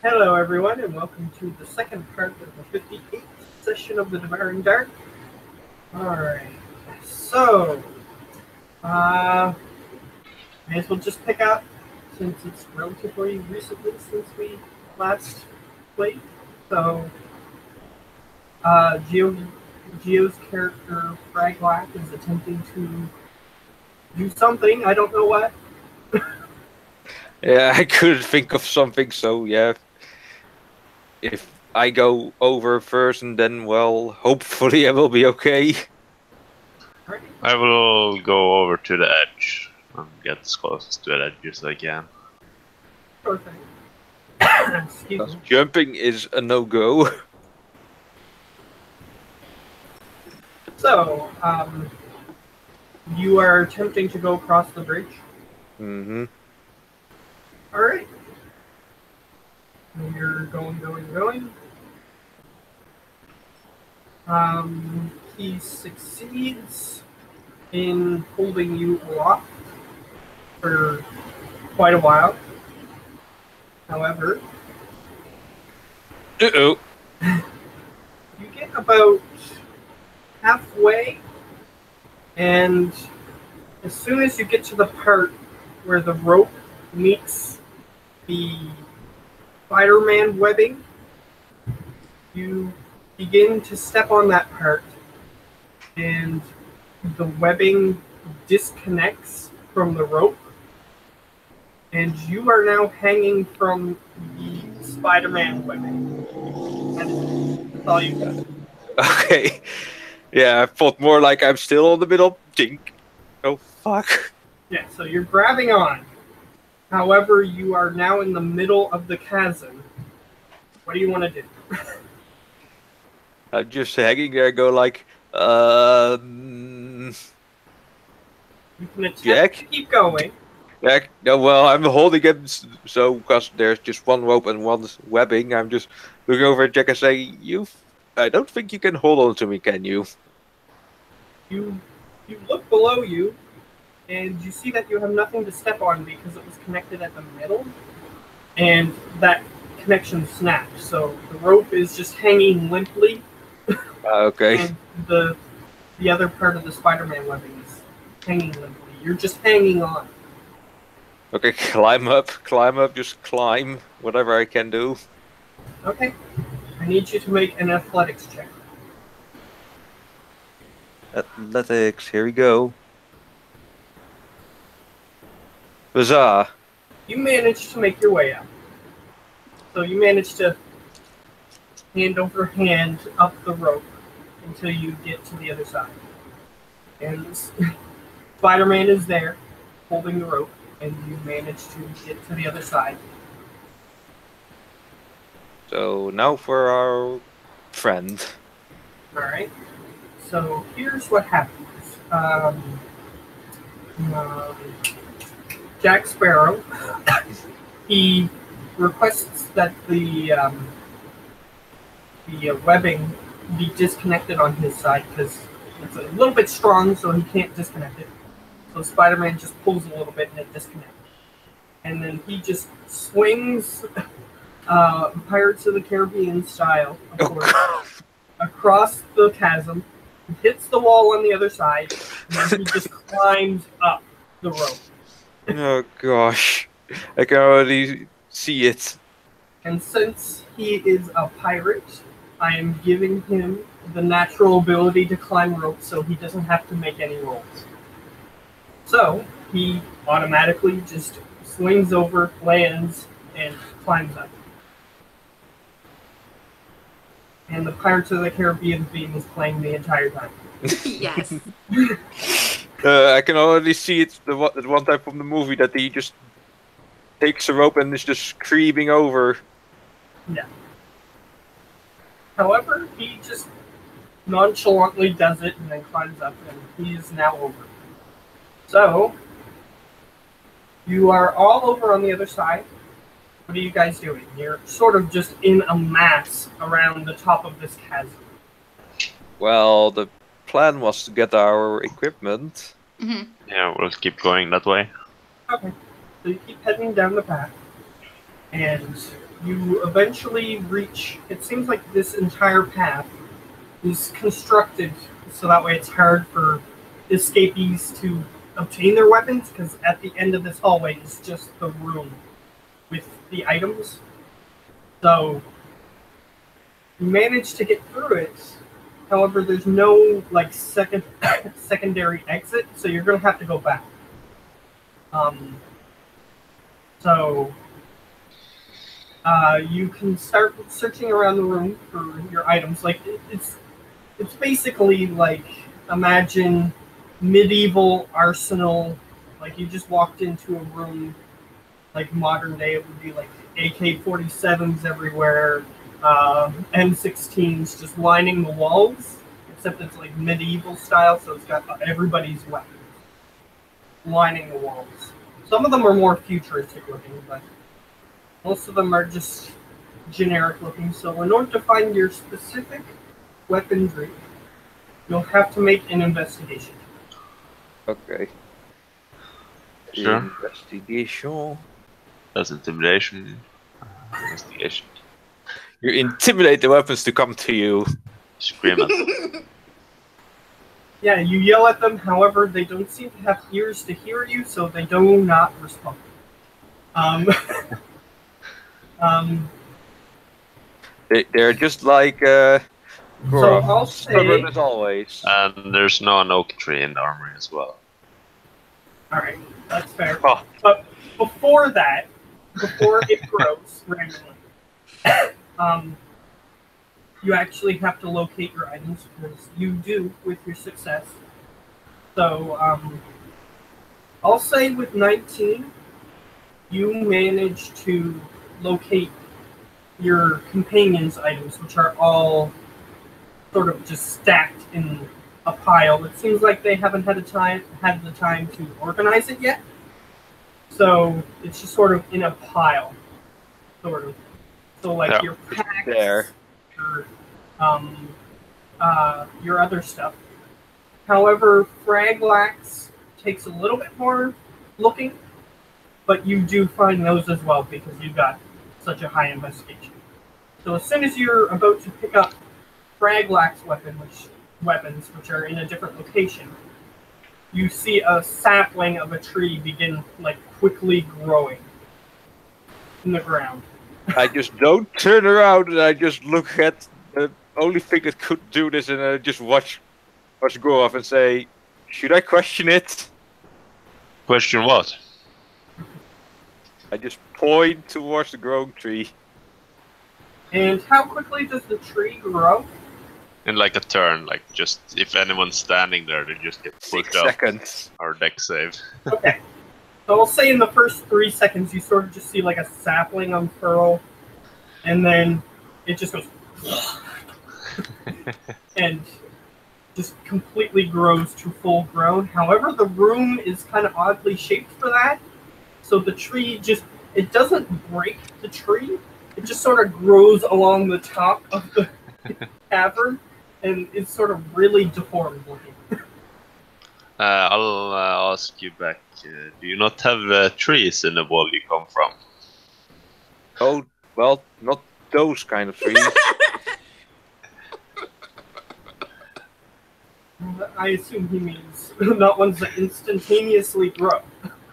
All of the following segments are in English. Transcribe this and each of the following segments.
Hello, everyone, and welcome to the second part of the 58th session of the Devouring Dark. Alright, so, may as well just pick up, since it's relatively recently since we last played. So, Geo's character, Fraglack, is attempting to do something, I don't know what. Yeah, I couldn't think of something, so yeah. If I go over first and then, well, hopefully I will be okay. Right. I will go over to the edge and get as close to the edge as I can. Sure thing. Excuse me. Jumping is a no-go. So, you are attempting to go across the bridge. Mm-hmm. Alright. You're going. He succeeds in holding you aloft for quite a while. However, Uh-oh. you get about halfway, and as soon as you get to the part where the rope meets the Spider-Man webbing, you begin to step on that part, and the webbing disconnects from the rope, and you are now hanging from the Spider-Man webbing. That's all you got. Okay. Yeah, I thought more like I'm still on the middle. Dink. Oh, fuck. Yeah, so you're grabbing on. However, you are now in the middle of the chasm. What do you want to do? I'm just hanging there, go like, You can attempt Jack? to keep going. Jack, no, well, I'm holding him, so, because there's just one rope and one webbing, I'm just looking over at Jack and say, I don't think you can hold on to me, can you? You look below you, and you see that you have nothing to step on because it was connected at the middle, and that connection snapped. So the rope is just hanging limply, Okay. and the other part of the Spider-Man webbing is hanging limply. You're just hanging on. Okay, climb up, just climb, whatever I can do. Okay. I need you to make an athletics check. Athletics, here we go. Huzzah! You managed to make your way up. So you managed to hand over hand up the rope until you get to the other side. And Spider-Man is there, holding the rope, and you manage to get to the other side. So now for our friend. Alright. So here's what happens. Jack Sparrow, he requests that the webbing be disconnected on his side because it's a little bit strong, so he can't disconnect it. So Spider-Man just pulls a little bit and it disconnects. And then he just swings Pirates of the Caribbean style, of course, across the chasm, hits the wall on the other side, and then he just climbs up the rope. Oh gosh, I can already see it. And since he is a pirate, I am giving him the natural ability to climb ropes so he doesn't have to make any rolls. So he automatically just swings over, lands, and climbs up. And the Pirates of the Caribbean theme is playing the entire time. Yes. I can already see it the one time from the movie that he just takes a rope and is just screaming over. Yeah. However, he just nonchalantly does it and then climbs up, and he is now over. So, you are all over on the other side. What are you guys doing? You're sort of just in a mass around the top of this chasm. Well, the plan was to get our equipment. Mm-hmm. Yeah, we'll keep going that way. Okay. So you keep heading down the path, and you eventually reach. It seems like this entire path is constructed so that way it's hard for escapees to obtain their weapons, because at the end of this hallway is just the room with the items. So you manage to get through it. However, there's no like secondary exit, so you're gonna have to go back. So you can start searching around the room for your items. Like it's basically like, imagine medieval arsenal. Like you just walked into a room. Like modern day, it would be like AK-47s everywhere, M16s just lining the walls. Except it's like medieval style, so it's got everybody's weapons lining the walls. Some of them are more futuristic looking, but most of them are just generic looking. So in order to find your specific weaponry, you'll have to make an investigation. Okay. Sure. Investigation. That's intimidation. Investigation. You intimidate the weapons to come to you. Scream it. Yeah, you yell at them, however, they don't seem to have ears to hear you, so they do not respond. They're just like So I'll say, stubborn as always. And there's an oak tree in the armory as well. alright, that's fair. Oh. But before that, before it grows randomly, you actually have to locate your items, because you do with your success. So I'll say with 19, you manage to locate your companion's items, which are all sort of just stacked in a pile. It seems like they haven't had the time to organize it yet. So it's just sort of in a pile, sort of. So like Yeah. your packs, There. your other stuff. However, Fraglax takes a little bit more looking, but you do find those as well because you've got such a high investigation. So as soon as you're about to pick up Fraglax weapons, which are in a different location, you see a sapling of a tree begin like quickly growing in the ground. I just don't turn around and I just look at the only thing that could do this, and I just watch go off and say, should I question it? Question what? I just point towards the growing tree. And how quickly does the tree grow? In like a turn, like just if anyone's standing there, they just get 6 pushed up seconds. or deck save. Okay. So I'll say in the first 3 seconds, you sort of just see like a sapling unfurl, and then it just goes and just completely grows to full grown. However, the room is kind of oddly shaped for that. So the tree it doesn't break the tree. It just sort of grows along the top of the cavern, and it's sort of really deformed looking. I'll ask you back. Do you not have trees in the wall you come from? Oh, well, not those kind of trees. I assume he means not ones that instantaneously grow.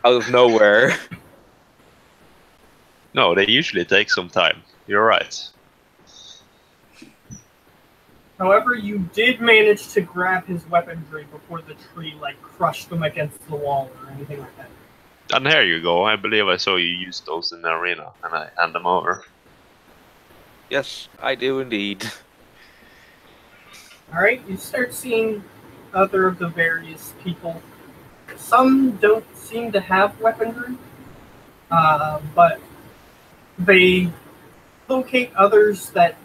Out of nowhere. No, they usually take some time. You're right. However, you did manage to grab his weaponry before the tree like crushed them against the wall or anything like that. And here you go. I believe I saw you use those in the arena, and I hand them over. Yes, I do indeed. Alright, you start seeing other of the various people. Some don't seem to have weaponry, but they locate others that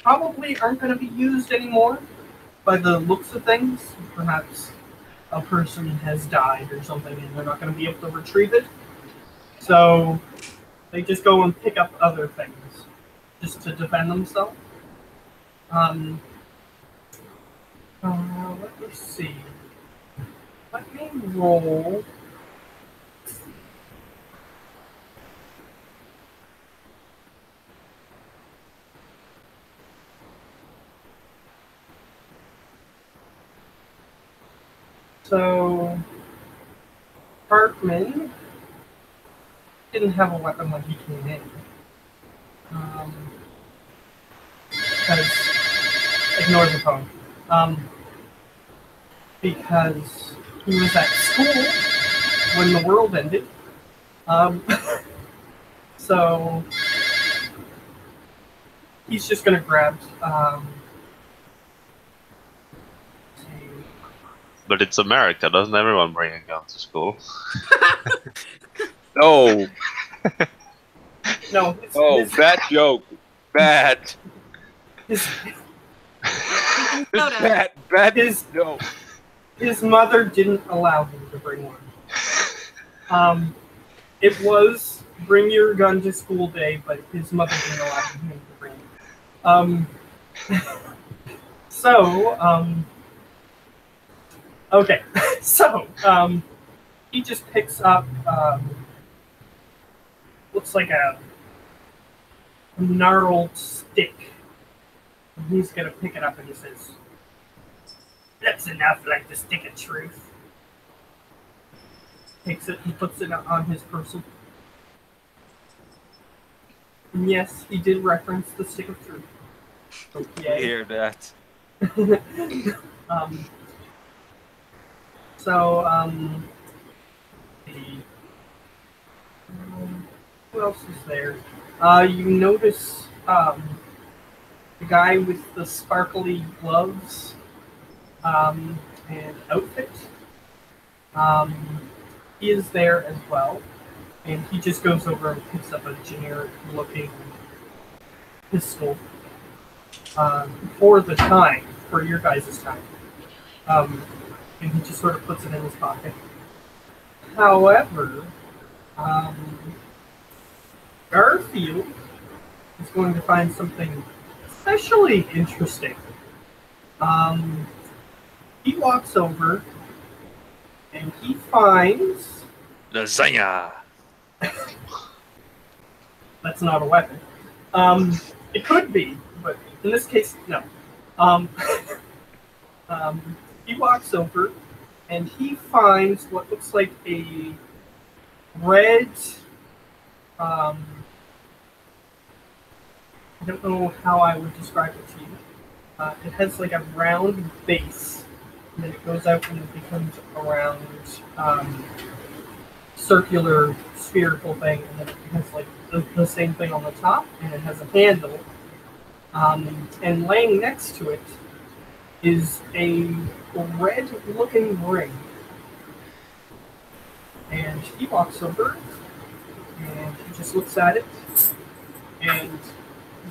probably aren't going to be used anymore by the looks of things. Perhaps a person has died or something and they're not going to be able to retrieve it. So they just go and pick up other things just to defend themselves. Let me see. Let me roll. So, Hartman didn't have a weapon when he came in. Because, ignore the phone. Because he was at school when the world ended. So, he's just going to grab... But it's America, doesn't everyone bring a gun to school? No. No. Bad joke. Bad. His No. His mother didn't allow him to bring one. It was bring your gun to school day, but his mother didn't allow him to bring it. Okay. So, he just picks up, looks like a gnarled stick. And he's gonna pick it up and he says, "That's enough like the stick of truth." Takes it and puts it on his person. And yes, he did reference the stick of truth. Okay. I hear that. Who else is there? You notice the guy with the sparkly gloves and outfit. He is there as well, and he just goes over and picks up a generic-looking pistol for the time, for your guys' time. And he just sort of puts it in his pocket. However, Garfield is going to find something especially interesting. He walks over and he finds... Lasagna! That's not a weapon. It could be, but in this case, no. He walks over and he finds what looks like a red... I don't know how I would describe it to you. It has like a round base, and then it goes out and it becomes a round, circular, spherical thing, and then it has like the same thing on the top, and it has a handle. And laying next to it is a red-looking ring. And he walks over, and he just looks at it, and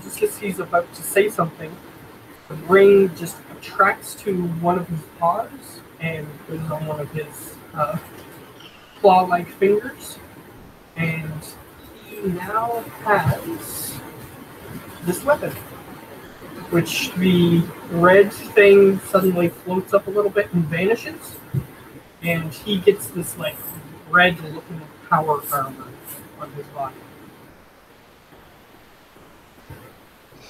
just as he's about to say something, the ring just attracts to one of his paws and goes on one of his claw-like fingers. And he now has this weapon, which the red thing suddenly floats up a little bit and vanishes. And he gets this like red-looking power armor on his body.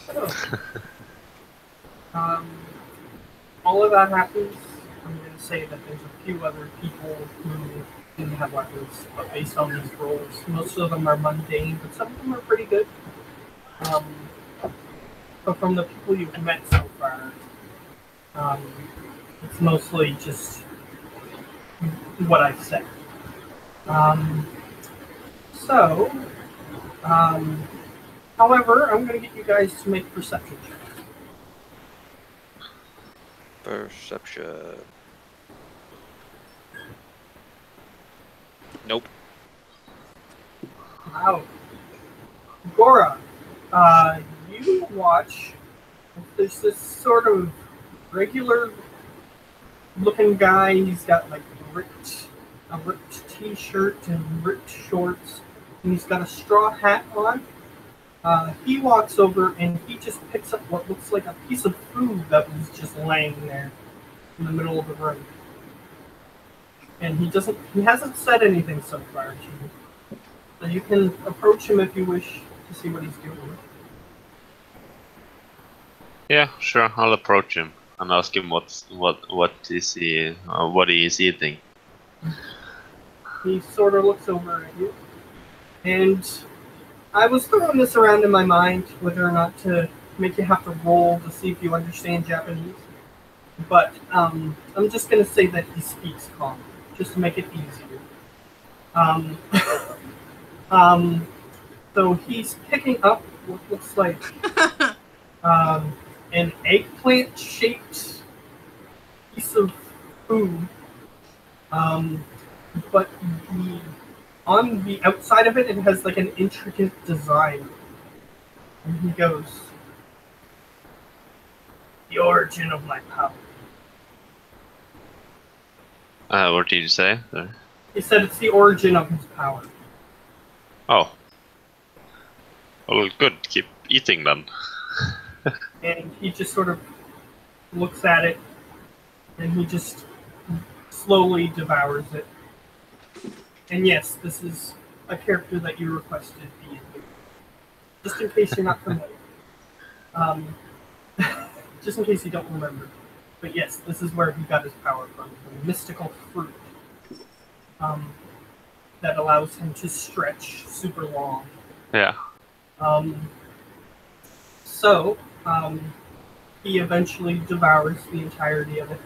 So, all of that happens. I'm going to say that there's a few other people who didn't have weapons, but based on these rolls, most of them are mundane, but some of them are pretty good. But from the people you've met so far, it's mostly just what I've said. However, I'm going to get you guys to make perception checks. Perception. Nope. Wow. Gora, you watch. There's this sort of regular looking guy. He's got like a ripped t-shirt and ripped shorts, and he's got a straw hat on. He walks over and he just picks up what looks like a piece of food that was just laying there in the middle of the room. And he hasn't said anything so far to you. So you can approach him if you wish to see what he's doing. Yeah, sure, I'll approach him. and ask him what he is eating. He sort of looks over at you, and I was throwing this around in my mind whether or not to make you have to roll to see if you understand Japanese. But I'm just going to say that he speaks calm, just to make it easier. Um, so he's picking up what looks like an eggplant-shaped piece of food, but on the outside of it, it has like an intricate design. And he goes, "The origin of my power." What did you say? Sorry. He said it's the origin of his power. Oh. Well, good. Keep eating then. And he just sort of looks at it, and he just slowly devours it. And yes, this is a character that you requested be in here. Just in case you're not familiar. Just in case you don't remember. But yes, this is where he got his power from. The mystical fruit that allows him to stretch super long. Yeah. So, he eventually devours the entirety of it.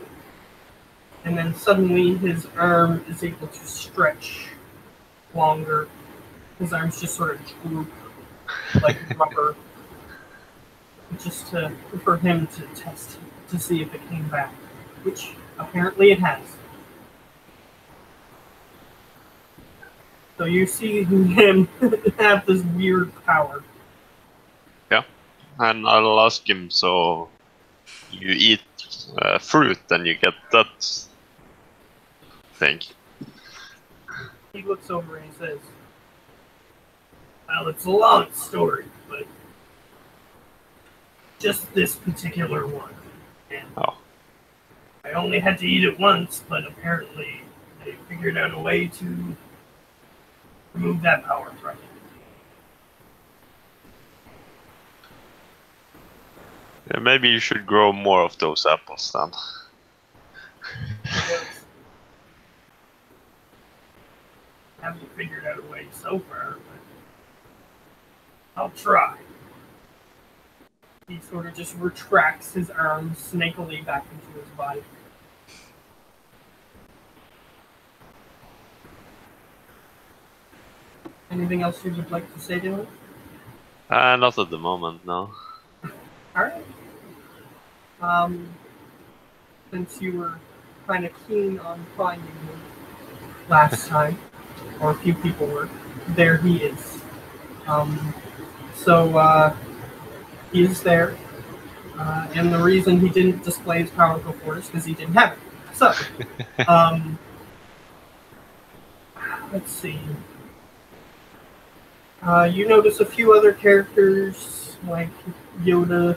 And then suddenly his arm is able to stretch longer. His arms just sort of droop like rubber. Just for him to test to see if it came back. Which apparently it has. So you see him have this weird power. Yeah. And I'll ask him, so you eat fruit and you get that thing. He looks over and he says, "Well, it's a long story, but just this particular one. And I only had to eat it once, but apparently they figured out a way to remove that power from it." Yeah, maybe you should grow more of those apples then. Haven't figured out a way so far, but I'll try. He sort of just retracts his arms snakily back into his body. Anything else you would like to say to him? Not at the moment, no. Alright. Since you were kind of keen on finding him last time, or a few people were, there he is. He is there. And the reason he didn't display his power before is because he didn't have it. So, let's see. You notice a few other characters, like Yoda,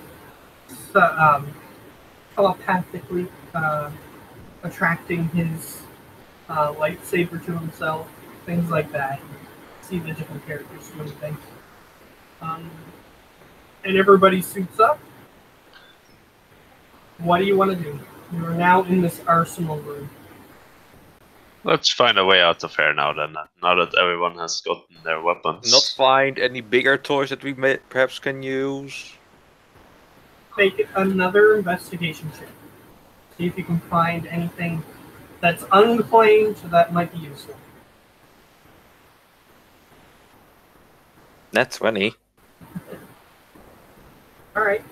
telepathically attracting his lightsaber to himself, things like that. See the different characters doing things. And everybody suits up. What do you want to do? You are now in this arsenal room. Let's find a way out of here now then, now that everyone has gotten their weapons. Not find any bigger toys that we perhaps can use? Make another investigation check. See if you can find anything that's unclaimed that might be useful. That's 20. Alright.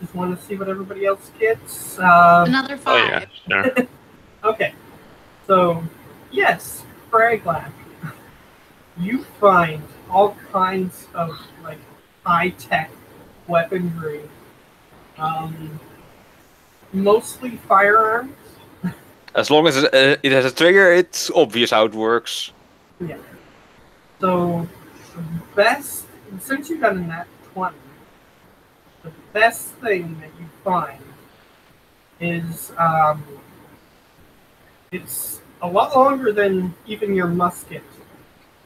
Just want to see what everybody else gets. Another 5. Oh yeah, sure. Okay. So, yes, Fraglack. You find all kinds of like high-tech weaponry. Mostly firearms. As long as it has a trigger, it's obvious how it works. Yeah. So, the best, since you got a nat 20, the best thing that you find is, it's a lot longer than even your musket.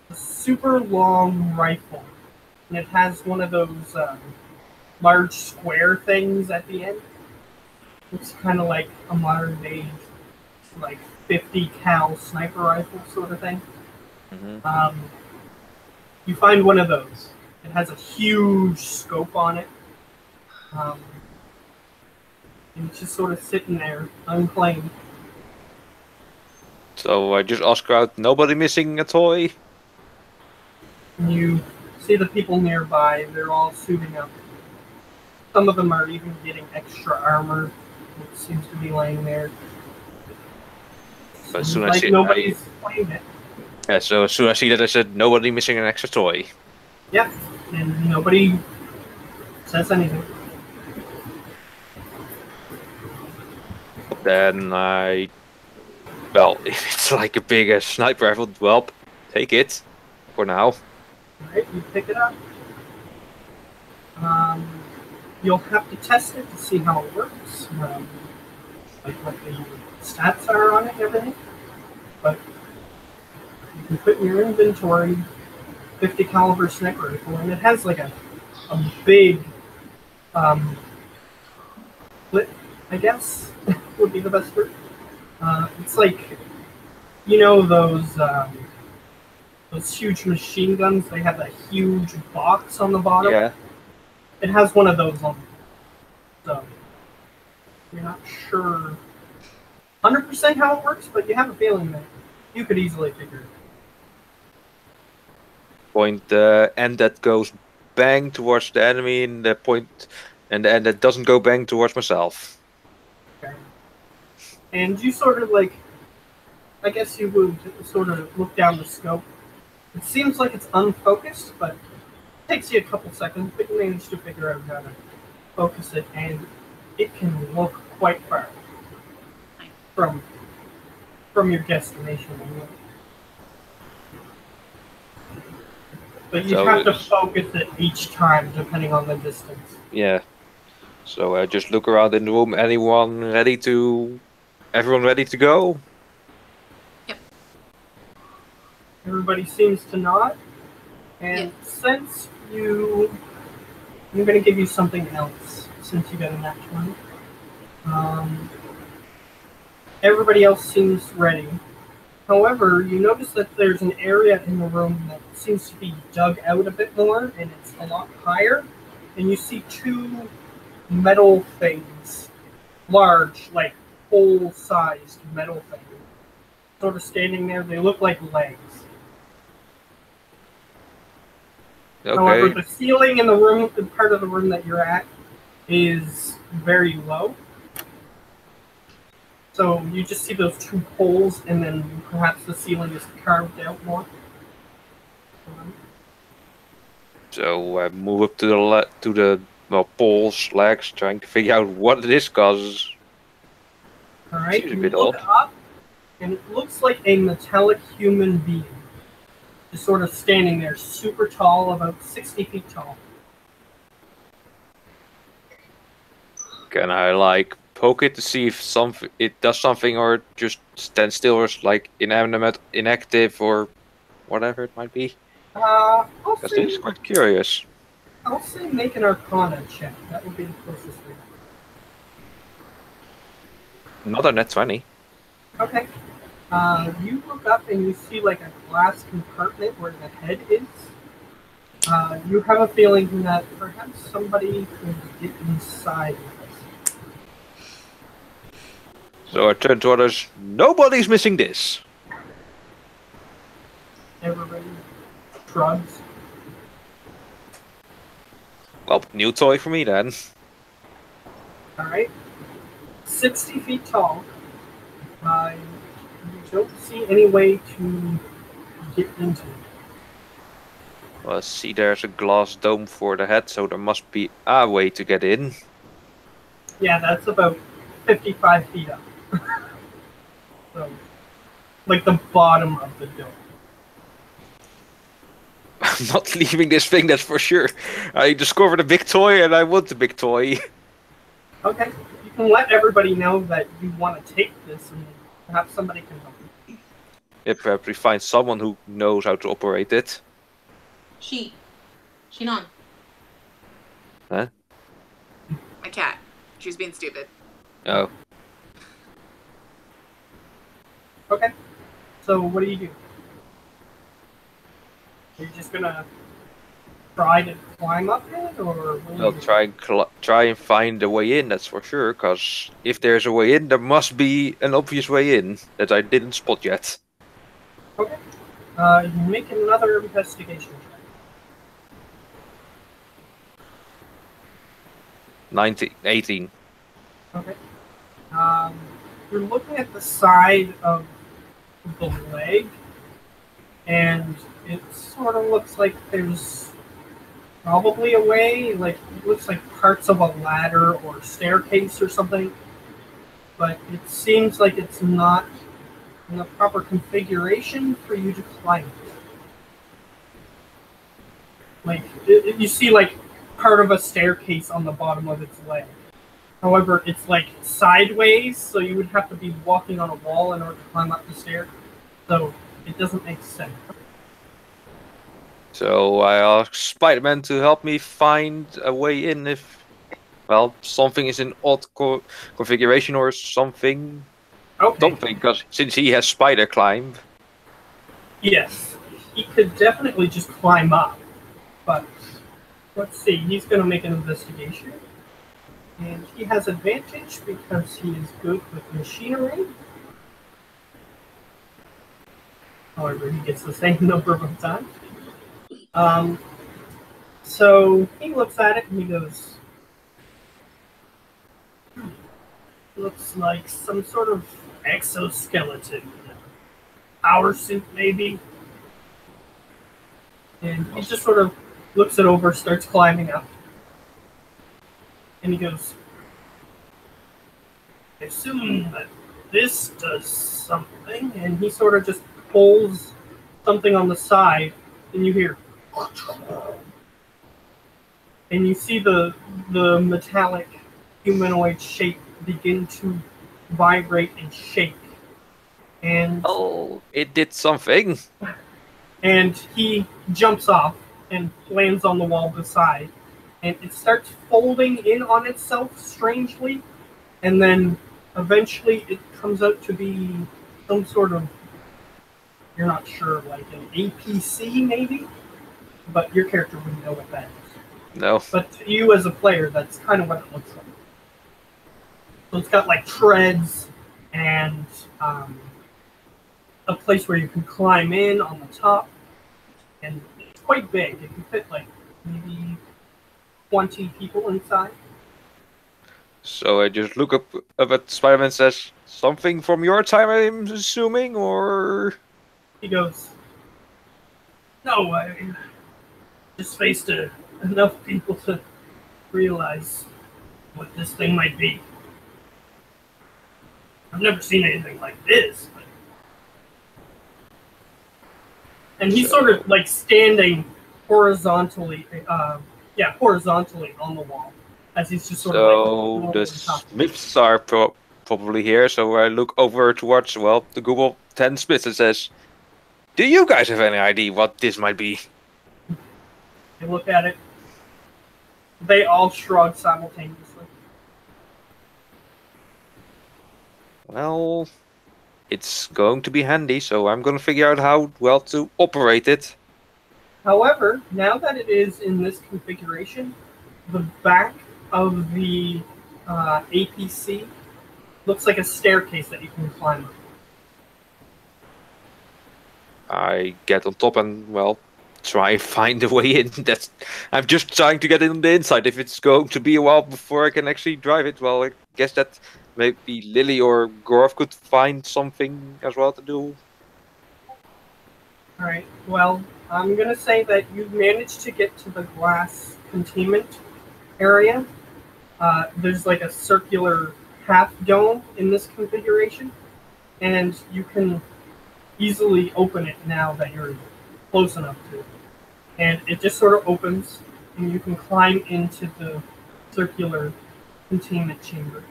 A super long rifle. And it has one of those large square things at the end. Looks kind of like a modern day, like 50 cal sniper rifle sort of thing. Mm-hmm. You find one of those. It has a huge scope on it. And it's just sort of sitting there, unclaimed. So I just ask out, nobody missing a toy? And you see the people nearby, they're all suiting up. Some of them are even getting extra armor, which seems to be laying there. But as Seems soon as like nobody's playing it. yeah, so as soon as I see that, I said, nobody missing an extra toy. Yep, and nobody says anything. Then well, if it's like a big sniper rifle, well, take it for now. Alright, you pick it up. You'll have to test it to see how it works. Like what the stats are on it and everything. But you can put in your inventory 50 caliber sniper rifle, and it has like a big clip, I guess, would be the best word. It's like, you know, those huge machine guns. They have that huge box on the bottom. Yeah. It has one of those on it. So you're not sure 100% how it works, but you have a feeling that you could easily figure it out. Point end that goes bang towards the enemy, and the point and the end that doesn't go bang towards myself. Okay. And you sort of like, I guess you would sort of look down the scope. It seems like it's unfocused, but it takes you a couple seconds, but you manage to figure out how to focus it, and it can look quite far from your destination. But you So have to focus it each time, depending on the distance. Yeah. So I just look around in the room. Everyone ready to go? Yep. Everybody seems to nod. And since I'm going to give you something else, since you got a nat 20. Everybody else seems ready. However, you notice that there's an area in the room that seems to be dug out a bit more, and it's a lot higher. And you see two metal things, large, like full-sized metal things, sort of standing there. They look like legs. Okay. However, the ceiling in the room, the part of the room that you're at, is very low. So you just see those two poles, and then perhaps the ceiling is carved out more. So I move up to the poles, legs, trying to figure out what this causes. All right, Seems a you bit look odd. up, and it looks like a metallic human being, just sort of standing there, super tall, about 60 feet tall. Can I like poke it to see if it does something, or just stand still, or is like inanimate, inactive, or whatever it might be? I'll Because this is say, quite curious. make an Arcana check. That would be the closest thing. Not a net 20. Okay. You look up and you see like a glass compartment where the head is. You have a feeling that perhaps somebody could get inside of this. So I turn to others. Nobody's missing this. Everybody shrugs. Well, new toy for me then. All right. 60 feet tall. You don't see any way to get into it. Well, see, there's a glass dome for the head, so there must be a way to get in. Yeah, that's about 55 feet up. So, like the bottom of the dome. I'm not leaving this thing, that's for sure. I discovered a big toy and I want the big toy. Okay. You can let everybody know that you want to take this, and perhaps somebody can help you. Yeah, perhaps we find someone who knows how to operate it. Shinon. Huh? My cat. She was being stupid. Oh, Okay. So what do you do? Are you just gonna try to climb up it, or what do I'll you do? try and find a way in. That's for sure. Because if there's a way in, there must be an obvious way in that I didn't spot yet. Okay. You make another investigation check. 18. Okay. You're looking at the side of the leg, and it sort of looks like there's probably a way. Like it looks like parts of a ladder or staircase or something, but it seems like it's not in the proper configuration for you to climb it. Like you see, like part of a staircase on the bottom of its leg. However, it's like sideways, so you would have to be walking on a wall in order to climb up the stair. So it doesn't make sense. So I asked Spider-Man to help me find a way in if, well, something is in odd configuration or something. Okay. Something, because since he has spider climb. Yes, he could definitely just climb up, but let's see. He's going to make an investigation, and he has advantage because he is good with machinery. However, he gets the same number of times. So he looks at it and he goes, looks like some sort of exoskeleton. Power suit, maybe. And he just sort of looks it over, starts climbing up. And he goes, I assume that this does something. And he sort of just pulls something on the side, and you hear, and you see the metallic humanoid shape begin to vibrate and shake. And Oh, it did something. And he jumps off and lands on the wall beside, and it starts folding in on itself strangely, and then eventually it comes out to be some sort of, you're not sure, like an APC maybe, but your character wouldn't know what that is. No. But to you as a player, that's kind of what it looks like. So it's got like treads and a place where you can climb in on the top, and it's quite big. It can fit like maybe 20 people inside. So I just look up at Spider-Man, says something from your time, I'm assuming, or He goes, no, I just faced enough people to realize what this thing might be. I've never seen anything like this. And he's sort of like standing horizontally, horizontally on the wall, as he's just sort of like. so over the top. Smiths are probably here. So I look over towards, well, the Google 10 Smiths and says, "Do you guys have any idea what this might be?" They look at it. They all shrug simultaneously. Well, it's going to be handy, so I'm going to figure out how well to operate it. However, now that it is in this configuration, the back of the APC looks like a staircase that you can climb up. I get on top and, well, try and find a way in. I'm just trying to get in on the inside. If it's going to be a while before I can actually drive it, well, I guess that maybe Lily or Gorf could find something as well to do. Alright, well, I'm going to say that you've managed to get to the glass containment area. There's like a circular half dome in this configuration, and you can easily open it now that you're close enough to it. And it just sort of opens, and you can climb into the circular containment chamber.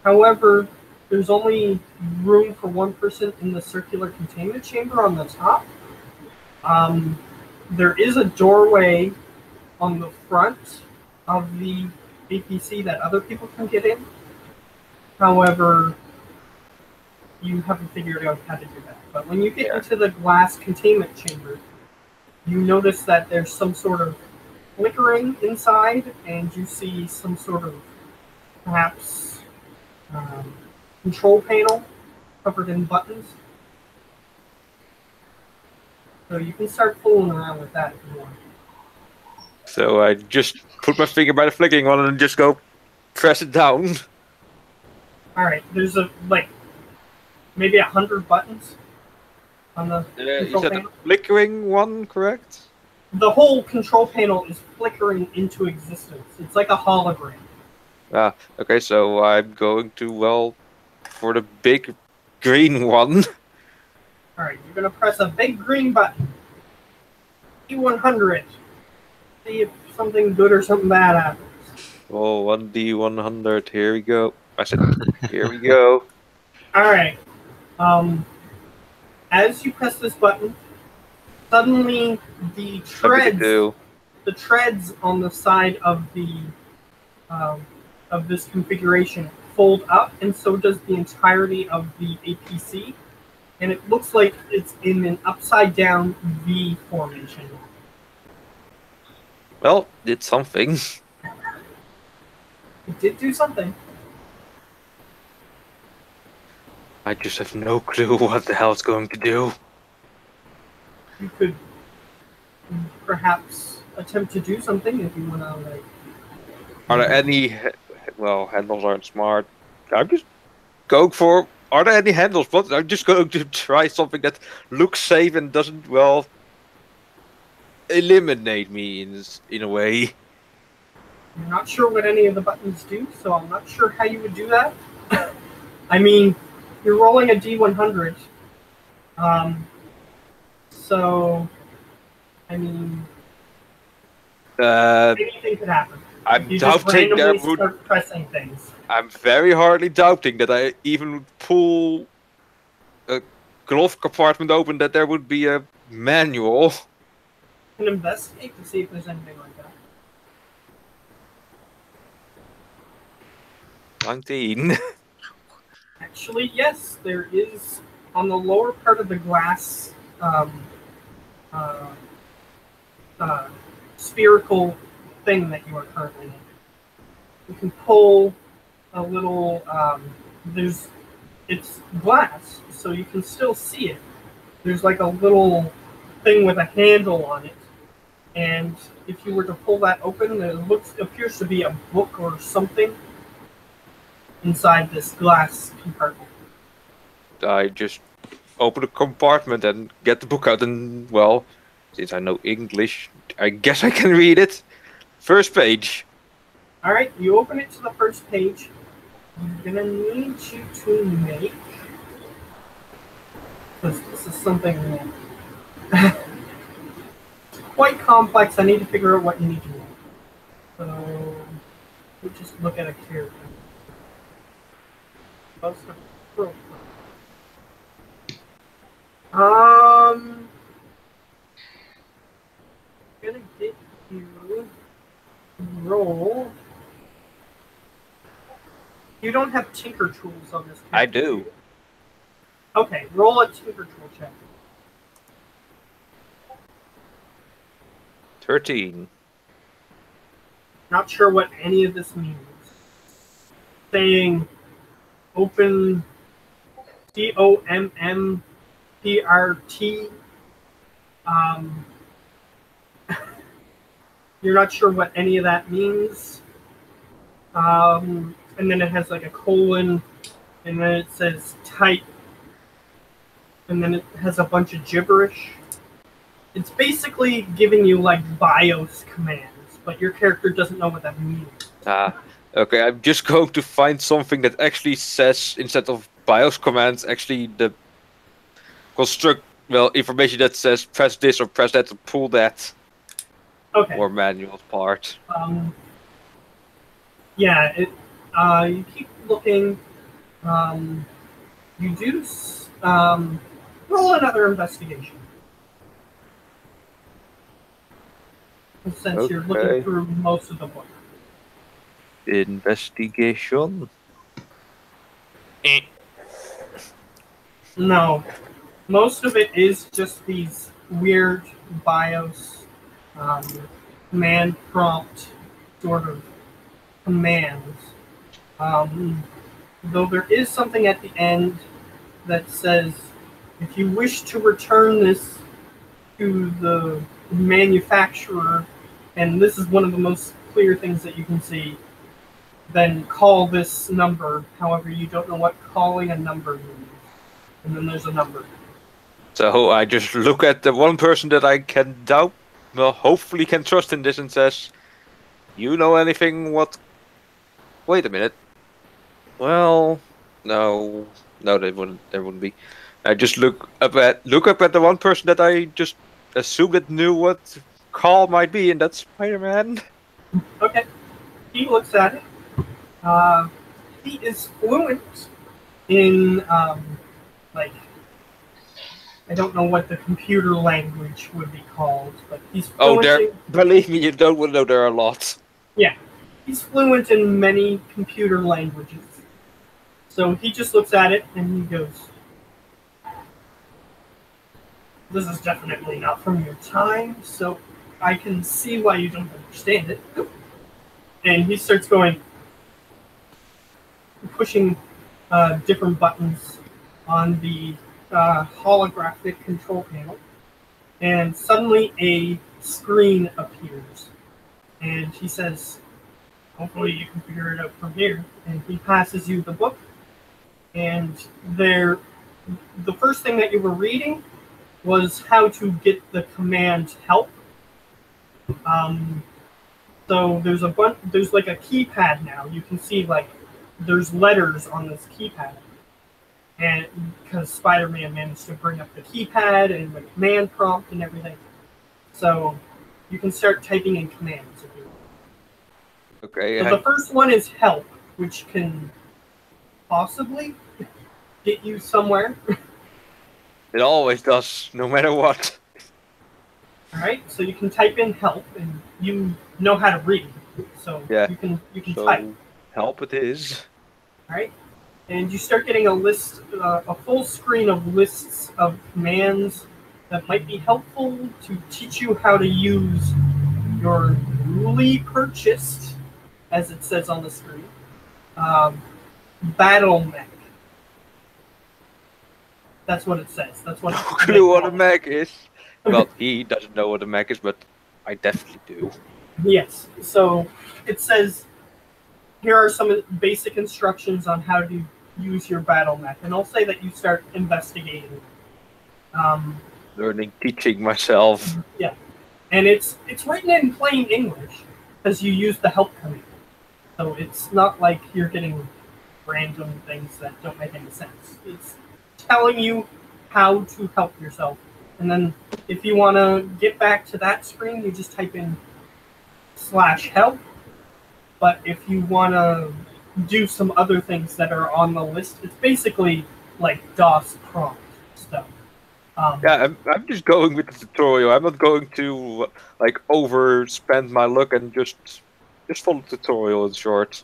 However, there's only room for one person in the circular containment chamber on the top. There is a doorway on the front of the APC that other people can get in. However, you haven't figured out how to do that. But when you get Yeah. into the glass containment chamber, you notice that there's some sort of flickering inside, and you see some sort of perhaps control panel covered in buttons. So you can start fooling around with that if you want. So I just put my finger by the flickering one and just go press it down. All right, there's maybe 100 buttons on the You control said the panel. flickering one, correct? The whole control panel is flickering into existence. It's like a hologram. Okay, so I'm going to, for the big green one. All right, you're gonna press a big green button. E100. See if something good or something bad happens. Oh, 1D100, here we go. I said, here we go. All right. As you press this button, suddenly the What did it treads, do? the treads on the side of this configuration fold up, and so does the entirety of the APC, and it looks like it's in an upside down V formation. Well, did something. It did do something. I just have no clue what the hell it's going to do. You could perhaps attempt to do something if you want to, like. Are there any... Well, handles aren't smart. I'm just going for... Are there any handles? But I'm just going to try something that looks safe and doesn't, eliminate me in a way. I'm not sure what any of the buttons do, so I'm not sure how you would do that. I mean, you're rolling a D100. So, I mean, anything could happen. I'm You just doubting that randomly would... start pressing things. I'm very hardly doubting that I even would pull a glove compartment open that there would be a manual. You can investigate to see if there's anything like that. 19. Actually, yes, there is on the lower part of the glass spherical thing that you are currently in. You can pull a little. It's glass, so you can still see it. There's like a little thing with a handle on it, and if you were to pull that open, appears to be a book or something inside this glass compartment. I just open the compartment and get the book out and, since I know English, I guess I can read it. First page. Alright, you open it to the first page. I'm gonna need you to make... Because this is something quite complex. I need to figure out what you need to do. So, we'll just look at a character. I'm gonna get you to roll. You don't have tinker tools on this character. I do. Okay, roll a tinker tool check. 13. Not sure what any of this means. Saying open COMMPRT. You're not sure what any of that means. And then it has like a colon, and then it says type, and then it has a bunch of gibberish. It's basically giving you like BIOS commands, but your character doesn't know what that means. Okay, I'm just going to find something that actually says, instead of BIOS commands, actually the information that says press this or press that to pull that. Okay. Or manual part. Yeah, you keep looking. You do roll another investigation. Since you're looking through most of the book. Investigation. No. Most of it is just these weird BIOS command prompt sort of commands. Though there is something at the end that says, if you wish to return this to the manufacturer, and this is one of the most clear things that you can see, then call this number. However, you don't know what calling a number means. And then there's a number. So I just look at the one person that I can doubt, well, hopefully can trust in this, and says, "You know anything? What? Wait a minute. Well, no, there wouldn't be. I just look up at the one person that I just assumed that knew what call might be, and that's Spider-Man." Okay. He looks at it. He is fluent in, like, I don't know what the computer language would be called, but he's fluent believe me, you don't want to know, there are lots. Yeah. He's fluent in many computer languages. So he just looks at it and he goes, "This is definitely not from your time, so I can see why you don't understand it." And he starts pushing different buttons on the holographic control panel, and suddenly a screen appears. And he says, "Hopefully you can figure it out from here." And he passes you the book, and the first thing that you were reading was how to get the command help. So there's like a keypad now. You can see like there's letters on this keypad, and because Spider-Man managed to bring up the keypad and the command prompt and everything, so you can start typing in commands. If you want. Okay. So the first one is help, which can possibly get you somewhere. It always does, no matter what. All right, so you can type in help, and you know how to read, so Yeah. you can So, type. help it is. All right, and you start getting a list, a full screen of lists of commands that might be helpful to teach you how to use your newly purchased, as it says on the screen, battle mech. That's what it says. That's what. No clue what a mech is. Well, he doesn't know what a mech is, but I definitely do. Yes. So it says, here are some basic instructions on how to use your battle mech, and I'll say that you start investigating. Learning, teaching myself. Yeah, and it's written in plain English because you use the help command. So it's not like you're getting random things that don't make any sense. It's telling you how to help yourself. And then if you want to get back to that screen, you just type in /help. But if you want to do some other things that are on the list, it's basically like DOS prompt stuff. Yeah, I'm just going with the tutorial. I'm not going to like overspend my luck and just follow the tutorial in short.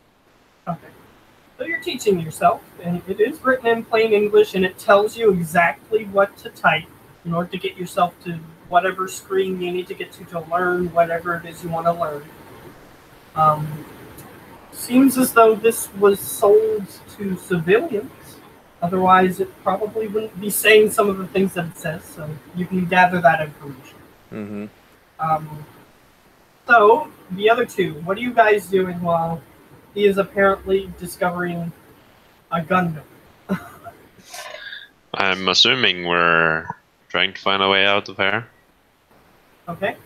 Okay. So you're teaching yourself, and it is written in plain English, and it tells you exactly what to type in order to get yourself to whatever screen you need to get to learn whatever it is you want to learn. Seems as though this was sold to civilians. Otherwise, it probably wouldn't be saying some of the things that it says, so you can gather that information. Mm-hmm. So, the other two, what are you guys doing while he is apparently discovering a Gundam? I'm assuming we're trying to find a way out of here. Okay.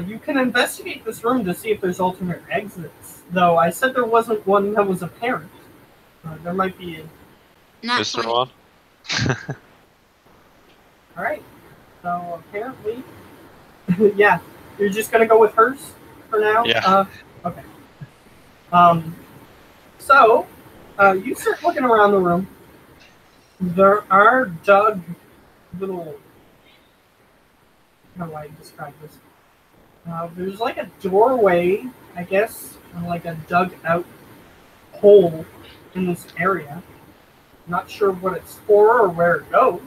You can investigate this room to see if there's alternate exits. Though I said there wasn't one that was apparent. There might be a... Is there one? Alright. So apparently... yeah. You're just gonna go with hers for now? Yeah. Okay. So, you start looking around the room. There are dug little... How do I describe this? There's like a doorway, I guess, or like a dug out hole in this area. Not sure what it's for or where it goes.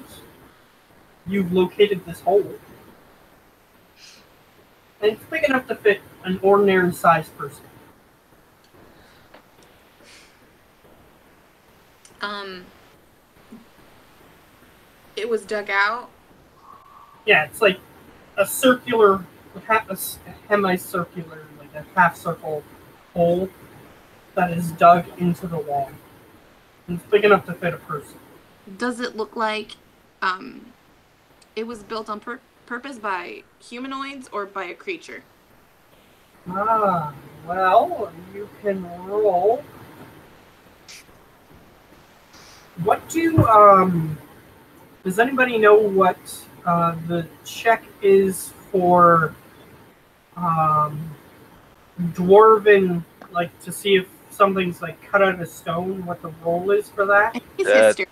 You've located this hole. And it's big enough to fit an ordinary-sized person. It was dug out? Yeah, it's like a circular, a semicircular, like a half-circle hole that is dug into the wall. And it's big enough to fit a person. Does it look like it was built on purpose by humanoids or by a creature? Ah, well, you can roll. What does anybody know what the check is for dwarven, like to see if something's like cut out of stone, what the roll is for that? It's history.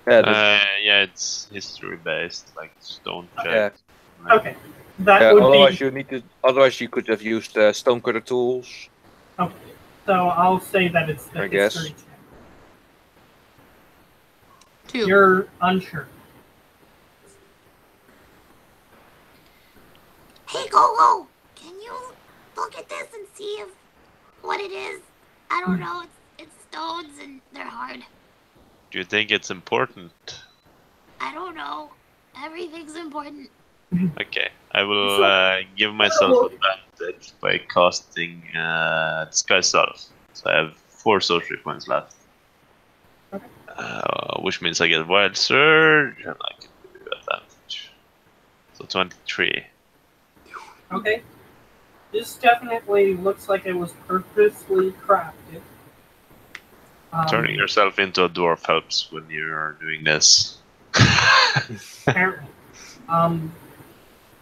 Yeah, it's history based, like stone check. Yeah. Okay. That would otherwise be... you need to. Otherwise, you could have used stonecutter tools. Okay. So I'll say that it's the history check. 2. You're unsure. Hey, Gogo! Can you look at this and see if what it is? I don't know. It's stones and they're hard. Do you think it's important? I don't know. Everything's important. Okay, I will give myself advantage by casting Disguise Self. So I have 4 sorcery points left. Okay. Which means I get Wild Surge and I can do advantage. So 23. Okay. This definitely looks like it was purposely crafted. Turning yourself into a dwarf helps when you're doing this. Apparently.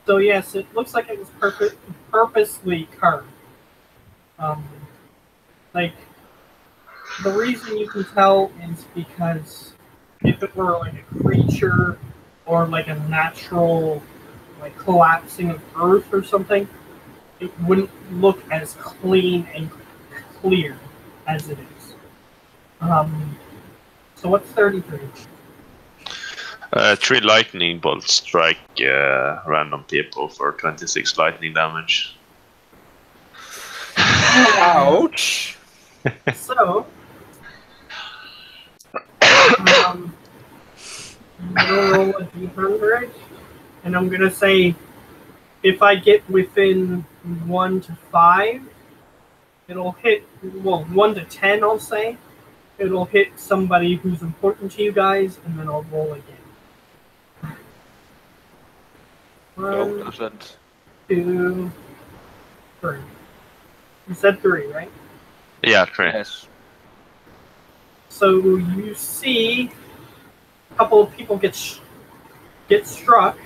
So yes, it looks like it was purposely carved. Like, the reason you can tell is because if it were like a creature or like a natural like collapsing of earth or something, it wouldn't look as clean and clear as it is. So what's 33? 3 lightning bolts strike random people for 26 lightning damage. Ouch! So, I'm gonna roll a d100, and I'm gonna say if I get within 1 to 5, it'll hit, well, 1 to 10, I'll say. It'll hit somebody who's important to you guys, and then I'll roll again. 1, doesn't. 2, 3. You said 3, right? Yeah, 3. Yes. So you see a couple of people get struck.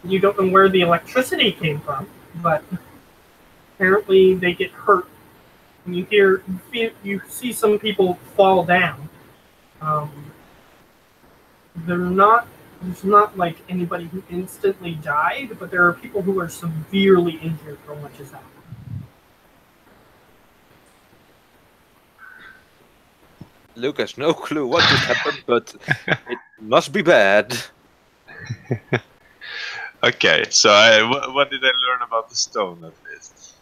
You don't know where the electricity came from, but apparently they get hurt. And you see some people fall down. There's not like anybody who instantly died, but there are people who are severely injured from what just happened. Luke has no clue what just happened, but it must be bad. Okay, so what did I learn about the stone at least?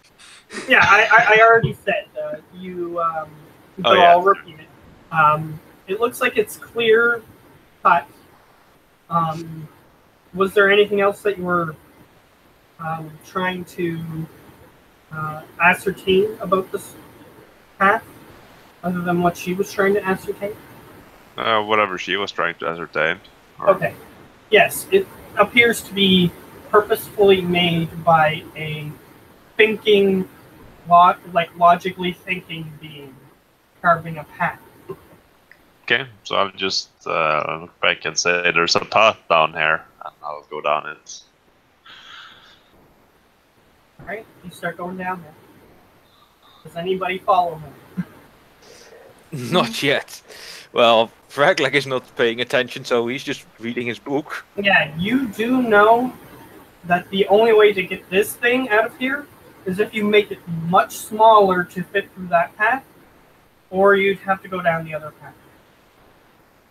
Yeah, I already said but I'll repeat it. It looks like it's clear cut. Was there anything else that you were trying to ascertain about this path, other than what she was trying to ascertain? Whatever she was trying to ascertain. Okay. Yes, it appears to be purposefully made by a thinking, logically thinking being carving a path. Okay, so I'll just look back and say there's a path down here, and I'll go down it. Alright, you start going down there. Does anybody follow him? Not yet. Well, Fraglek is not paying attention, so he's just reading his book. Yeah, you do know that the only way to get this thing out of here is if you make it much smaller to fit through that path, or you'd have to go down the other path.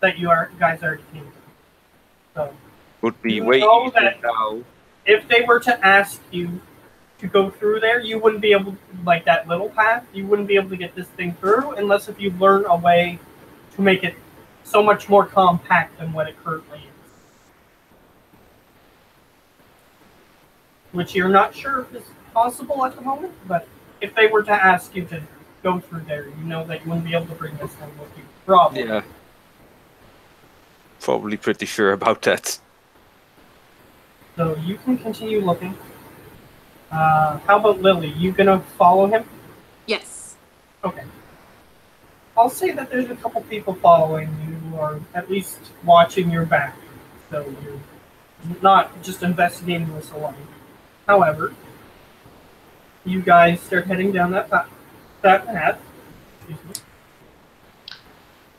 that you guys already came to. So Would be you way know easier that now. if they were to ask you to go through there, you wouldn't be able, like that little path, you wouldn't be able to get this thing through unless if you learn a way to make it so much more compact than what it currently is. Which you're not sure if is possible at the moment, but if they were to ask you to go through there, you know that you wouldn't be able to bring this thing with you. Probably. Yeah. Probably pretty sure about that. So you can continue looking. How about Lily? You gonna follow him? Yes. Okay. I'll say that there's a couple people following you, or at least watching your back. So you're not just investigating this alone. However, you guys start heading down that path. Excuse me.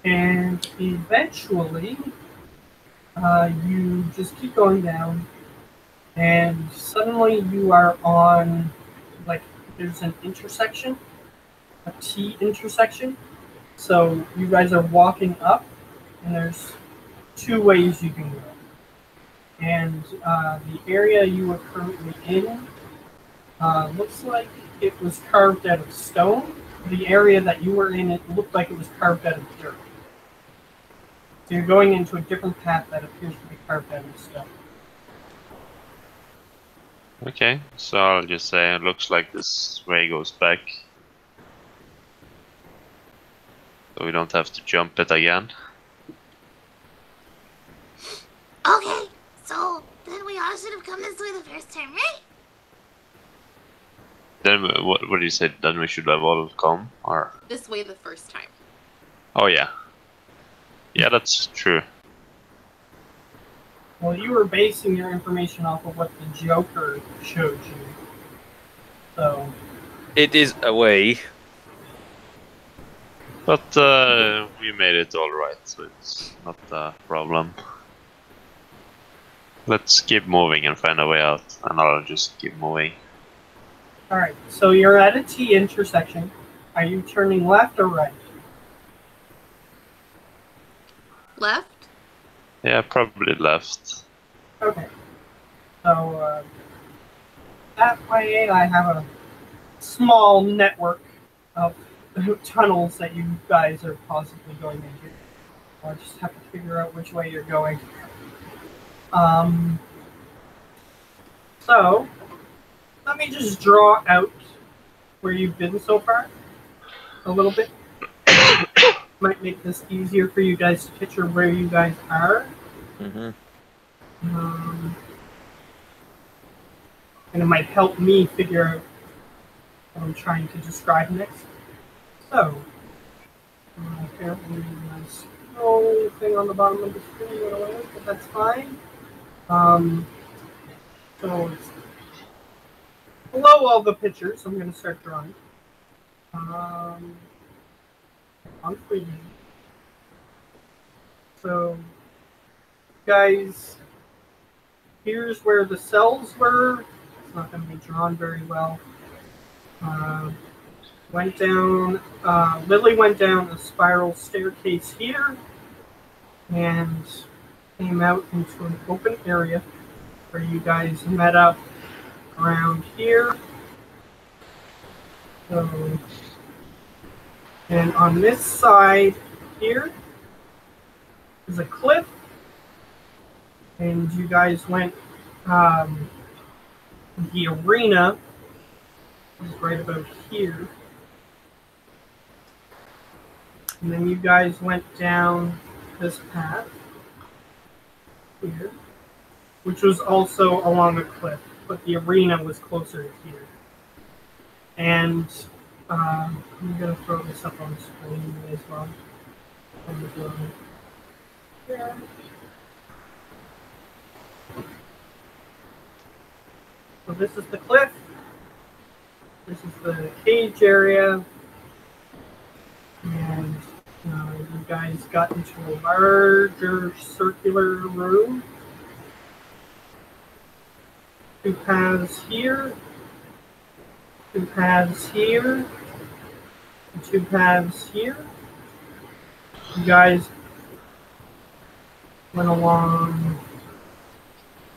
And eventually, you just keep going down, and suddenly you are on, like, there's an intersection, a T intersection. So you guys are walking up, and there's two ways you can go. And the area you were currently in looks like it was carved out of stone. The area that you were in, it looked like it was carved out of dirt. So you're going into a different path that appears to be carved out of stone. Okay, so I'll just say it looks like this way goes back. So we don't have to jump it again. Okay, so then we all should have come this way the first time, right? Then what do you say? Then we should have all come, or? This way the first time. Oh yeah. Yeah, that's true. Well, you were basing your information off of what the Joker showed you. So, It is a way. But we made it all right, so it's not a problem. Let's keep moving and find a way out, and I'll just keep moving. alright, so you're at a T intersection. Are you turning left or right? Left? Yeah, probably left. Okay. So, that way I have a small network of tunnels that you guys are possibly going into. I just have to figure out which way you're going. So, let me just draw out where you've been so far a little bit. Might make this easier for you guys to picture where you guys are. Mm-hmm. And it might help me figure out what I'm trying to describe next. So, apparently my scroll thing on the bottom of the screen went away, but that's fine. So it's below all the pictures, I'm going to start drawing. On 3D. So, guys, here's where the cells were. It's not going to be drawn very well. Went down, Lily went down a spiral staircase here and came out into an open area where you guys met up around here. So, and on this side here is a cliff, and you guys went, the arena is right about here. And then you guys went down this path here, which was also along a cliff, but the arena was closer to here. And I'm going to throw this up on the screen as well. Yeah. So this is the cliff. This is the cage area. And you guys got into a larger circular room. Two paths here. Two paths here. And two paths here. You guys went along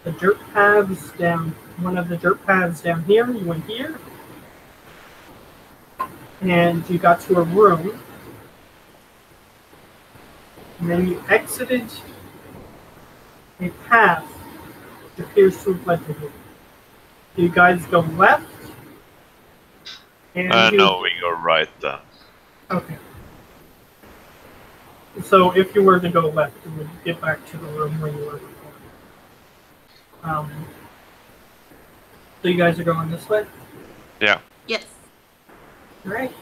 the dirt paths down. One of the dirt paths down here. You went here, and you got to a room. And then you exited a path that appears to have led to here. You guys go left. And no, we go right then. Okay. So if you were to go left, you would get back to the room where you were before. So you guys are going this way? Yeah. Yes. Alright.